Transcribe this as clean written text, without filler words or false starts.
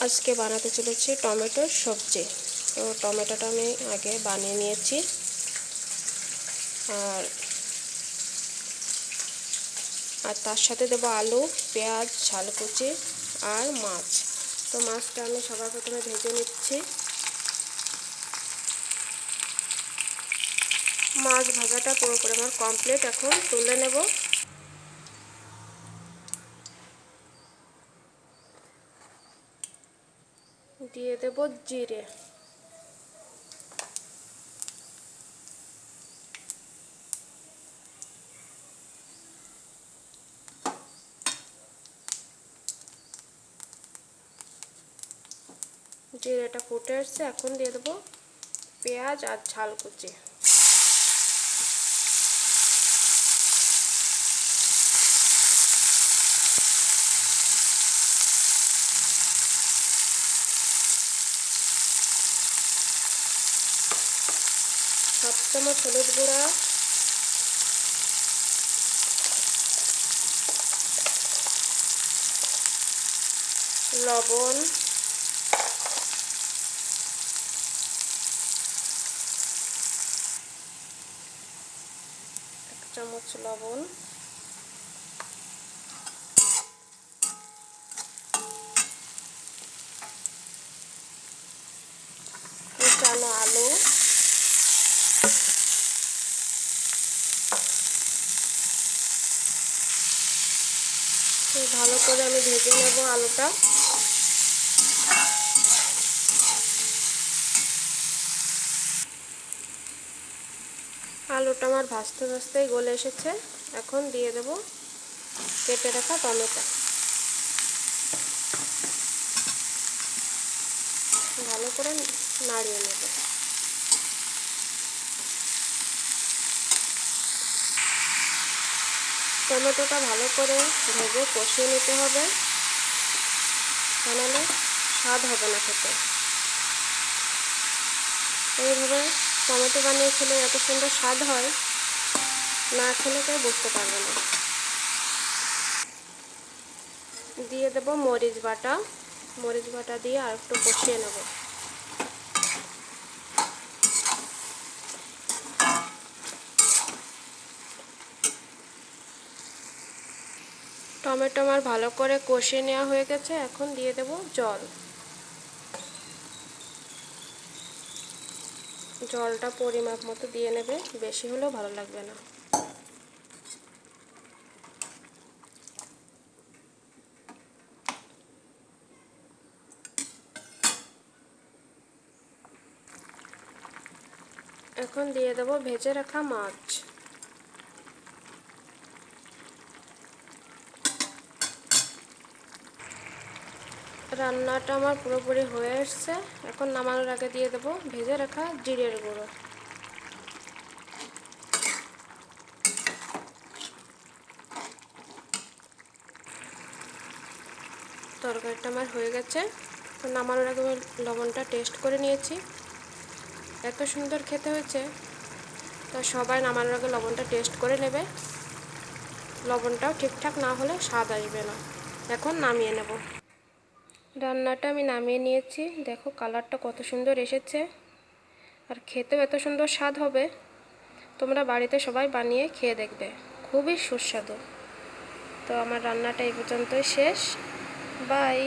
আজকে বানাতে চলেছি টমেটোর সবজি। তো টমেটোটা আমি আগে বানিয়ে নিয়েছি, আর তার সাথে দেবো আলু, পেঁয়াজ, ঝাল কুচি আর মাছ। তো মাছটা আমি সবার প্রথমে ভেজে নিচ্ছি। মাছ ভাজাটা পুরোপুরি আমার কমপ্লিট, এখন তুলে নেব। দিয়ে দেব জিরে, জিরেটা ফুটে আসছে, এখন দিয়ে দেবো পেঁয়াজ আর ঝাল কুচি। হাফ চামচ হলুদ গুঁড়া, লবণ, চামচ লবণ, কুচানো আলু, ভালো করে আমি ভেজে নেব আলুটা। আলুটা আমার ভাজতে ভাজতেই গলে এসেছে, এখন দিয়ে দেব কেটে রাখা টমেটো। ভালো করে নাড়িয়ে নেব। টমেটোটা ভালো করে ভেজে কষিয়ে নিতে হবে, নাহলে স্বাদ হবে না খেতে। এইভাবে টমেটো বানিয়ে খেলে এত সুন্দর স্বাদ হয়, না খেলে কেউ বুঝতে পারবে না। দিয়ে দেব মরিচ বাটা, মরিচ বাটা দিয়ে আর একটু কষিয়ে নেব। টমেটো আমার ভালো করে কষিয়ে নেওয়া হয়ে গেছে, এখন দিয়ে দেব জল। জলটা পরিমাপ মতো দিয়ে নেবে, বেশি হলেও ভালো লাগবে না। এখন দিয়ে দেব ভেজে রাখা মাছ। রান্নাটা আমার পুরোপুরি হয়ে এসছে, এখন নামানোর আগে দিয়ে দেব ভেজে রাখা জিরের গুঁড়ো। তরকারিটা আমার হয়ে গেছে, তো নামানোর আগে আমি লবণটা টেস্ট করে নিয়েছি। এত সুন্দর খেতে হয়েছে, তো সবাই নামানোর আগে লবণটা টেস্ট করে নেবে। লবণটাও ঠিকঠাক না হলে স্বাদ আসবে না। এখন নামিয়ে নেব। রান্নাটা আমি নামিয়ে নিয়েছি, দেখো কালারটা কত সুন্দর এসেছে, আর খেতেও এত সুন্দর স্বাদ হবে। তোমরা বাড়িতে সবাই বানিয়ে খেয়ে দেখবে, খুবই সুস্বাদু। তো আমার রান্নাটা এই পর্যন্তই শেষ। বাই।